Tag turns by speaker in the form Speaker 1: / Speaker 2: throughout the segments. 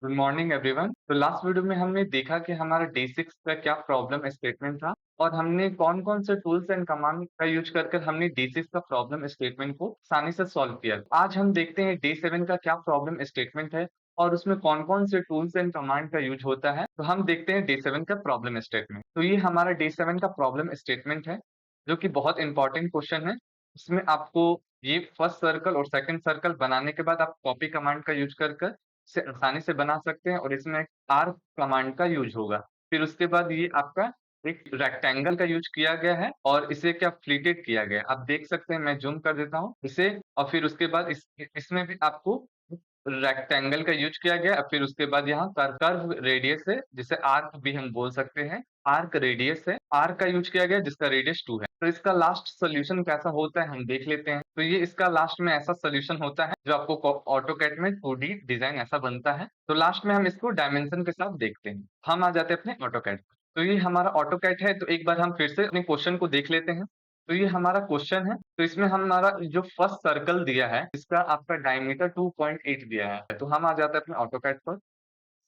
Speaker 1: Good morning everyone. तो last video में हमने देखा कि हमारा डे 6 का क्या प्रॉब्लम स्टेटमेंट था और हमने कौन-कौन से टूल्स एंड कमांड का यूज कर हमने डे 6 का प्रॉब्लम स्टेटमेंट को आसानी से सॉल्व किया। आज हम देखते हैं डे 7 का क्या प्रॉब्लम स्टेटमेंट है और उसमें कौन-कौन से टूल्स एंड कमांड का यूज होता है। तो हम देखते हैं डे 7 का प्रॉब्लम स्टेटमेंट। तो ये हमारा डे 7 का प्रॉब्लम स्टेटमेंट है, जो कि बहुत इंपॉर्टेंट क्वेश्चन है। इसमें आपको ये फर्स्ट सर्कल और सेकंड सर्कल बनाने के बाद आप कॉपी कमांड का यूज कर से आसानी से बना सकते हैं और इसमें आर्क कमांड का यूज होगा। फिर उसके बाद ये आपका एक रेक्टेंगल का यूज किया गया है और इसे क्या फ्लिटेड किया गया है। आप देख सकते हैं, मैं ज़ूम कर देता हूँ इसे। और फिर उसके बाद इसमें भी आपको रेक्टेंगल का यूज किया गया है। फिर उसके बाद यहाँ कर्व रेडियस है, जिसे आर्क भी हम बोल सकते हैं। आर्क रेडियस है, आर्क का यूज किया गया है जिसका रेडियस 2 है। तो इसका लास्ट सॉल्यूशन कैसा होता है हम देख लेते हैं। तो ये इसका लास्ट में ऐसा सॉल्यूशन होता है जो आपको ऑटोकैड में 2D डिजाइन ऐसा बनता है। तो लास्ट में हम इसको डायमेंशन के साथ देखते हैं। हम आ जाते हैं अपने ऑटोकैड पर। तो ये हमारा ऑटोकैड है। तो एक बार हम फिर से अपने क्वेश्चन को देख लेते हैं। तो ये हमारा क्वेश्चन है। तो इसमें हमारा जो फर्स्ट सर्कल दिया है, इसका आपका डायमीटर 2.8 दिया है। तो हम आ जाते हैं अपने ऑटोकैड पर।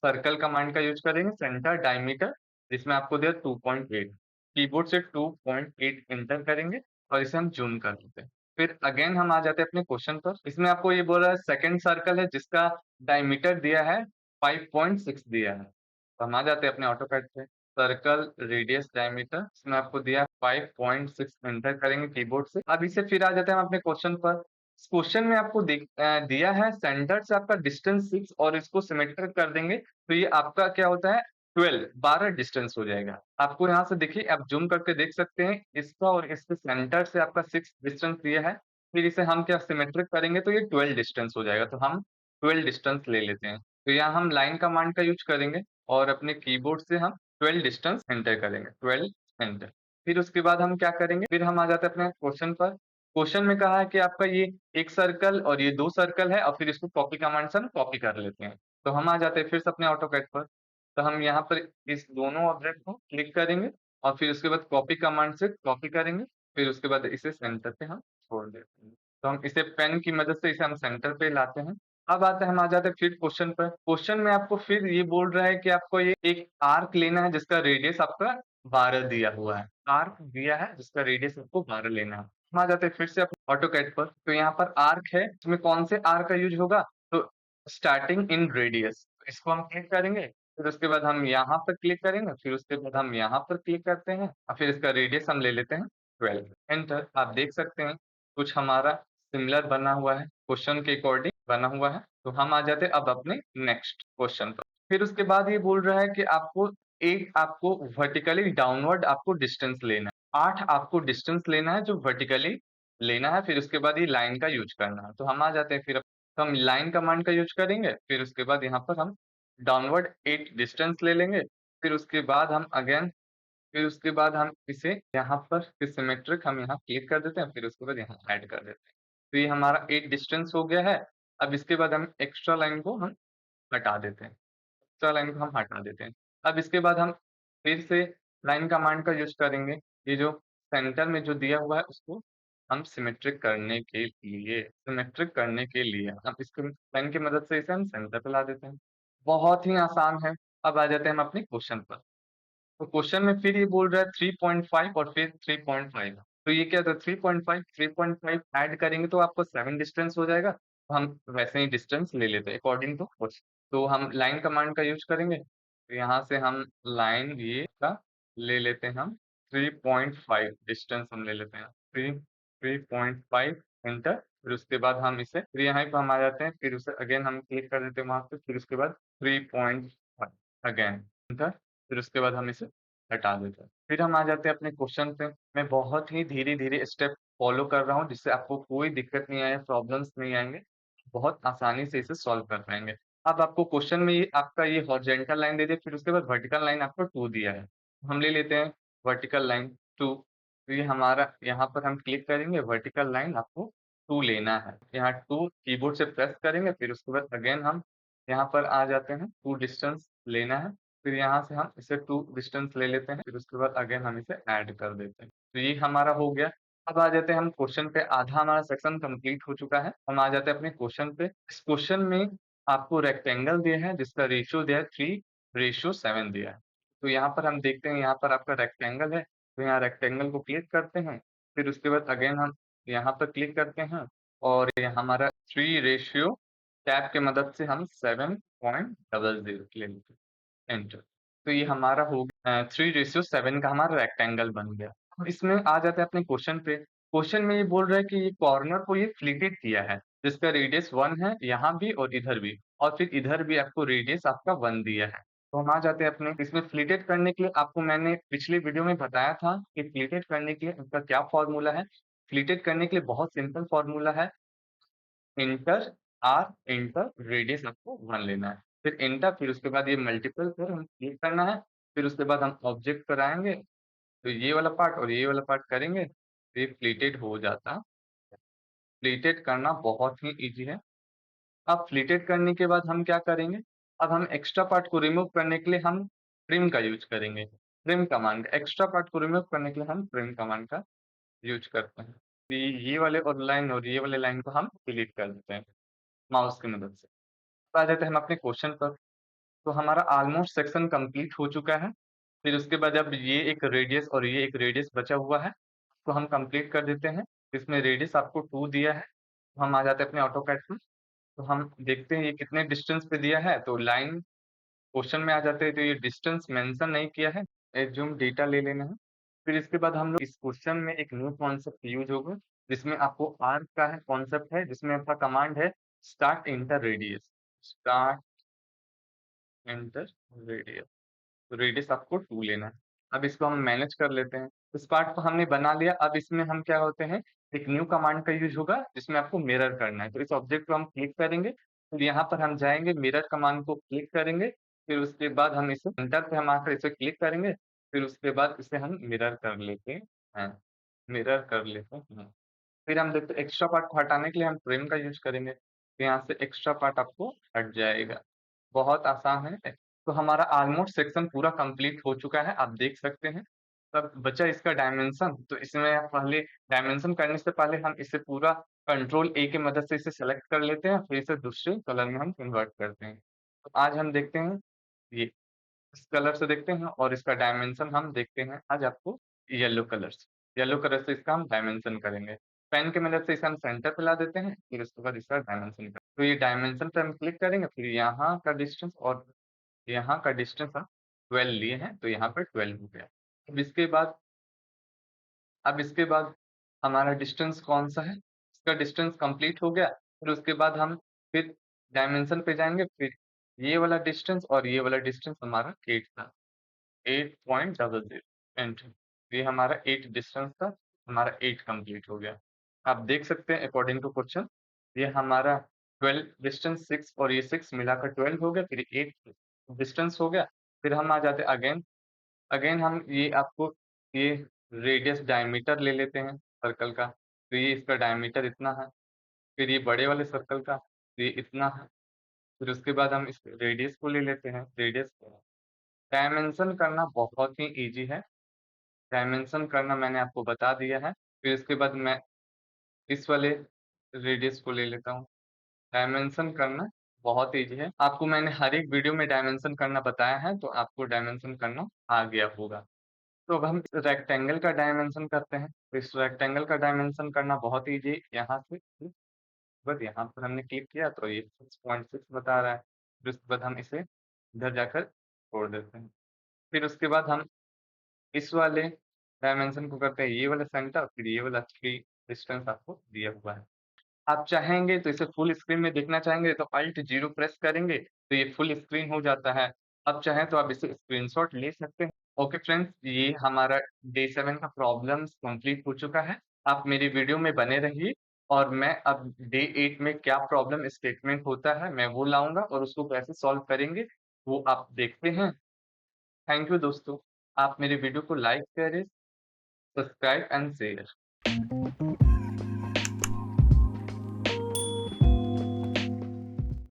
Speaker 1: सर्कल कमांड का यूज करेंगे, सेंटर डायमीटर, जिसमें आपको दिया 2.8। कीबोर्ड से 2.8 एंटर करेंगे और इसे हम जूम कर देते हैं। फिर अगेन हम आ जाते हैं अपने क्वेश्चन पर। इसमें आपको ये बोल रहा है सेकंड सर्कल है जिसका डायमीटर दिया है 5.6 दिया है। तो हम आ जाते हैं अपने ऑटोकैड पे। सर्कल रेडियस डायमीटर, इसमें आपको दिया 5.6 एंटर करेंगे कीबोर्ड से। अब इसे फिर आ जाते हैं हम अपने क्वेश्चन पर। इस क्वेश्चन में आपको दिया है सेंटर से आपका डिस्टेंस 6 और इसको सिमेट्रिक कर देंगे तो ये आपका क्या होता है 12 डिस्टेंस हो जाएगा। आपको यहाँ से देखिए, आप जूम करके देख सकते हैं, इसका और इसके सेंटर से आपका 6 डिस्टेंस दिया है। फिर इसे हम क्या सिमेट्रिक करेंगे तो ये 12 डिस्टेंस हो जाएगा। तो हम 12 डिस्टेंस ले लेते हैं। तो यहाँ हम लाइन कमांड का यूज करेंगे और अपने कीबोर्ड से हम 12 डिस्टेंस एंटर करेंगे, 12 एंटर। फिर उसके बाद हम क्या करेंगे, फिर हम आ जाते हैं अपने क्वेश्चन पर। क्वेश्चन में कहा है कि आपका ये एक सर्कल और ये 2 सर्कल है और फिर इसको कॉपी कमांड से हम कॉपी कर लेते हैं। तो हम आ जाते हैं फिर से अपने ऑटोकैड पर। तो हम यहाँ पर इस दोनों ऑब्जेक्ट को क्लिक करेंगे और फिर उसके बाद कॉपी कमांड से कॉपी करेंगे। फिर उसके बाद इसे सेंटर पे हम छोड़ देते हैं। तो हम इसे पेन की मदद से इसे हम सेंटर पे लाते हैं। अब आते हैं, हम आ जाते हैं फिर क्वेश्चन पर। क्वेश्चन में आपको फिर ये बोल रहा है कि आपको ये एक आर्क लेना है जिसका रेडियस आपका 12 दिया हुआ है। आर्क दिया है जिसका रेडियस आपको 12 लेना है। हम आ जाते हैं फिर से ऑटोकैड पर। तो यहाँ पर आर्क है, इसमें कौन से आर्क का यूज होगा, तो स्टार्टिंग इन रेडियस, इसको हम क्लिक करेंगे। फिर उसके बाद हम यहाँ पर क्लिक करेंगे, फिर उसके बाद हम यहाँ पर क्लिक करते हैं और फिर इसका रेडियस हम ले लेते हैं 12 एंटर। आप देख सकते हैं कुछ हमारा सिमिलर बना हुआ है, क्वेश्चन के अकॉर्डिंग बना हुआ है। तो हम आ जाते हैं अब अपने नेक्स्ट क्वेश्चन पर। फिर उसके बाद ये बोल रहा है कि आपको वर्टिकली डाउनवर्ड आपको डिस्टेंस लेना है। 8 आपको डिस्टेंस लेना है जो वर्टिकली लेना है। फिर उसके बाद ये लाइन का यूज करना है। तो हम आ जाते हैं फिर, तो हम लाइन कमांड का यूज करेंगे। फिर उसके बाद यहाँ पर हम डाउनवर्ड 8 डिस्टेंस ले लेंगे। फिर उसके बाद हम अगेन, फिर उसके बाद हम इसे यहाँ पर फिर सिमेट्रिक हम यहाँ क्लिक कर देते हैं। फिर उसके बाद यहाँ ऐड कर देते हैं। तो ये हमारा 8 डिस्टेंस हो गया है। अब इसके बाद हम एक्स्ट्रा लाइन को हम हटा देते हैं। एक्स्ट्रा लाइन को हम हटा देते हैं। अब इसके बाद हम फिर से लाइन कमांड का यूज़ करेंगे। ये जो सेंटर में जो दिया हुआ है उसको हम सिमेट्रिक करने के लिए हम इसको पेन की मदद से इसे हम सेंटर पे ला देते हैं। बहुत ही आसान है। अब आ जाते हैं हम अपने क्वेश्चन पर। तो क्वेश्चन में फिर ये बोल रहा है 3.5 और फिर 3.5। तो ये क्या था, 3.5 3.5 ऐड करेंगे तो आपको 7 डिस्टेंस हो जाएगा। तो हम वैसे ही डिस्टेंस ले लेते हैं अकॉर्डिंग टू क्वेश्चन। तो हम लाइन कमांड का यूज़ करेंगे। तो यहाँ से हम लाइन ये का ले लेते हैं हम 3.5 डिस्टेंस हम ले लेते हैं। 3.5 एंटर। फिर उसके बाद हम इसे फिर यहाँ पे हम आ जाते हैं। फिर उसे अगेन हम क्लिक कर देते हैं वहाँ पे। फिर उसके बाद 3.5 अगेन एंटर। फिर उसके बाद हम इसे हटा देते हैं। फिर हम आ जाते हैं अपने क्वेश्चन पे। मैं बहुत ही धीरे-धीरे स्टेप फॉलो कर रहा हूँ जिससे आपको कोई दिक्कत नहीं आए, प्रॉब्लम्स नहीं आएँगे। बहुत आसानी से इसे सॉल्व कर पाएँगे। अब आपको क्वेश्चन में ये आपका ये हॉरिज़ॉन्टल लाइन दे दिया, फिर उसके बाद वर्टिकल लाइन आपको 2 दिया है। हम ले लेते हैं वर्टिकल लाइन 2। तो ये हमारा यहाँ पर हम क्लिक करेंगे, वर्टिकल लाइन आपको 2 लेना है। यहाँ 2 कीबोर्ड से प्रेस करेंगे, फिर उसके बाद अगेन हम यहाँ पर आ जाते हैं, 2 डिस्टेंस लेना है। फिर यहाँ से हम इसे 2 डिस्टेंस ले लेते हैं। फिर उसके बाद अगेन हम इसे ऐड कर देते हैं। तो ये हमारा हो गया। अब आ जाते हैं हम क्वेश्चन पे। आधा हमारा सेक्शन कंप्लीट हो चुका है। हम आ जाते हैं अपने क्वेश्चन पे। इस क्वेश्चन में आपको रेक्टेंगल दिया है जिसका रेशियो दिया है 3:7 दिया है। तो यहाँ पर हम देखते हैं यहाँ पर आपका रेक्टेंगल है, तो यहाँ रेक्टेंगल को क्लिक करते हैं, फिर उसके बाद अगेन हम यहाँ पर क्लिक करते हैं और ये हमारा 3 रेशियो टैब की मदद से हम 7.00 ले लेते हैं, एंटर। तो ये हमारा हो गया 3:7 का हमारा रेक्टेंगल बन गया। अब इसमें आ जाते हैं अपने क्वेश्चन पे। क्वेश्चन में ये बोल रहा है कि ये कॉर्नर को ये फ्लिटेड किया है, जिसका रेडियस 1 है, यहाँ भी और इधर भी, और फिर इधर भी आपको रेडियस आपका 1 दिया है। तो हम आ जाते हैं अपने इसमें फ्लिटेड करने के लिए आपको मैंने पिछले वीडियो में बताया था कि फ्लिटेड करने के लिए इसका क्या फ़ॉर्मूला है। फ्लिटेड करने के लिए बहुत सिंपल फ़ॉर्मूला है, इंटर इंटर रेडियस आपको 1 लेना है। फिर इंटर, फिर उसके बाद ये मल्टीपल पर हम क्लिक करना है, फिर उसके बाद हम ऑब्जेक्ट पर आएँगे, तो ये वाला पार्ट और ये वाला पार्ट करेंगे, तो ये फ्लिटेड हो जाता है। फ्लिटेड करना बहुत ही ईज़ी है। अब फ्लिटेड करने के बाद हम क्या करेंगे, अब हम एक्स्ट्रा पार्ट को रिमूव करने के लिए हम ट्रिम का यूज़ करेंगे। ट्रिम कमांड, एक्स्ट्रा पार्ट को रिमूव करने के लिए हम ट्रिम कमांड का यूज़ करते हैं। तो ये वाले और लाइन और ये वाले लाइन को हम डिलीट कर देते हैं माउस की मदद से। अब आ जाते हैं हम अपने क्वेश्चन पर। तो हमारा ऑलमोस्ट सेक्शन कंप्लीट हो चुका है। फिर उसके बाद अब ये एक रेडियस और ये एक रेडियस बचा हुआ है, तो हम कंप्लीट कर देते हैं। इसमें रेडियस आपको 2 दिया है, तो हम आ जाते हैं अपने ऑटोकैड पे। तो हम देखते हैं ये कितने डिस्टेंस पे दिया है, तो लाइन क्वेश्चन में आ जाते हैं, तो ये डिस्टेंस मेंशन नहीं किया है, एज्यूम डेटा ले लेना है। फिर इसके बाद हम लोग इस क्वेश्चन में एक न्यू कॉन्सेप्ट यूज़ होगा, जिसमें आपको आर्क का है कॉन्सेप्ट है, जिसमें आपका कमांड है start inter radius, start inter radius. तो रेडियस आपको 2 लेना है। अब इसको हम मैनेज कर लेते हैं। इस पार्ट को हमने बना लिया, अब इसमें हम क्या होते हैं, एक न्यू कमांड का यूज़ होगा जिसमें आपको मिरर करना है। तो इस ऑब्जेक्ट को हम क्लिक करेंगे, फिर यहाँ पर हम जाएँगे मिरर कमांड को क्लिक करेंगे, फिर उसके बाद हम इसे एंटर पे हम आकर इसे क्लिक करेंगे, फिर उसके बाद इसे हम मिरर कर लेते हैं, मिरर कर लेते हैं। फिर हम देखते हैं एक्स्ट्रा पार्ट को हटाने के लिए हम ट्रिम का यूज़ करेंगे, तो यहाँ से एक्स्ट्रा पार्ट आपको हट जाएगा। बहुत आसान है। तो हमारा ऑलमोस्ट सेक्शन पूरा कंप्लीट हो चुका है, आप देख सकते हैं। अब बचा इसका डायमेंशन, तो इसमें आप पहले डायमेंशन करने से पहले हम इसे पूरा कंट्रोल ए की मदद से इसे सेलेक्ट कर लेते हैं, फिर इसे दूसरे कलर में हम कन्वर्ट करते हैं। तो आज हम देखते हैं ये इस कलर से देखते हैं और इसका डायमेंशन हम देखते हैं आज आपको येलो कलर से। येलो कलर से इसका हम डायमेंशन करेंगे। पेन की मदद से इसे हम सेंटर पे ला देते हैं, फिर उसके बाद इसका डायमेंशन तो ये डायमेंशन पे हम क्लिक करेंगे, फिर यहाँ का डिस्टेंस और यहाँ का डिस्टेंस हम 12 लिए हैं, तो यहाँ पे 12 हो गया। अब इसके बाद हमारा डिस्टेंस कौन-सा है? इसका डिस्टेंस कंप्लीट हो गया, फिर उसके बाद हम फिर डायमेंशन पे जाएँगे, फिर ये वाला डिस्टेंस और ये वाला डिस्टेंस हमारा 8 था, 8.00 एंटर। ये हमारा 8 डिस्टेंस था, हमारा 8 कंप्लीट हो गया। आप देख सकते हैं अकॉर्डिंग टू क्वेश्चन, ये हमारा 12 डिस्टेंस 6 और ये 6 मिलाकर 12 हो गया, फिर 8 डिस्टेंस हो गया। फिर हम आ जाते हैं अगेन अगेन हम ये आपको ये रेडियस डायमीटर ले लेते हैं सर्कल का, तो ये इसका डायमीटर इतना है। फिर ये बड़े वाले सर्कल का, तो ये इतना है। फिर उसके बाद हम इस रेडियस को ले लेते हैं, रेडियस डायमेंशन करना बहुत ही ईज़ी है। डायमेंशन करना मैंने आपको बता दिया है। फिर इसके बाद मैं इस वाले रेडियस को ले लेता हूँ। डायमेंशन करना बहुत ईज़ी है। आपको मैंने हर एक वीडियो में डायमेंशन करना बताया है, तो आपको डायमेंशन करना आ गया होगा। तो अब हम रेक्टेंगल का डायमेंशन करते हैं। तो इस रेक्टेंगल का डायमेंशन करना बहुत ईज़ी है। यहाँ से बस यहाँ पर हमने क्लिक किया तो ये 6.6 बता रहा है। फिर उसके बाद हम इसे इधर जाकर छोड़ देते हैं। फिर उसके बाद हम इस वाले डायमेंशन को करते हैं ये वाला सेंटर, फिर ये वाला 3 डिस्टेंस आपको दिया हुआ है। आप चाहेंगे तो इसे फुल स्क्रीन में देखना चाहेंगे तो अल्ट 0 प्रेस करेंगे, तो ये फुल स्क्रीन हो जाता है। आप चाहें तो आप इसे स्क्रीनशॉट ले सकते हैं। ओके फ्रेंड्स, ये हमारा डे 7 का प्रॉब्लम्स कंप्लीट हो चुका है। आप मेरी वीडियो में बने रहिए और मैं अब डे 8 में क्या प्रॉब्लम स्टेटमेंट होता है, मैं वो लाऊँगा और उसको कैसे सॉल्व करेंगे, वो आप देखते हैं। थैंक यू दोस्तों। आप मेरे वीडियो को लाइक करें, सब्सक्राइब एंड शेयर।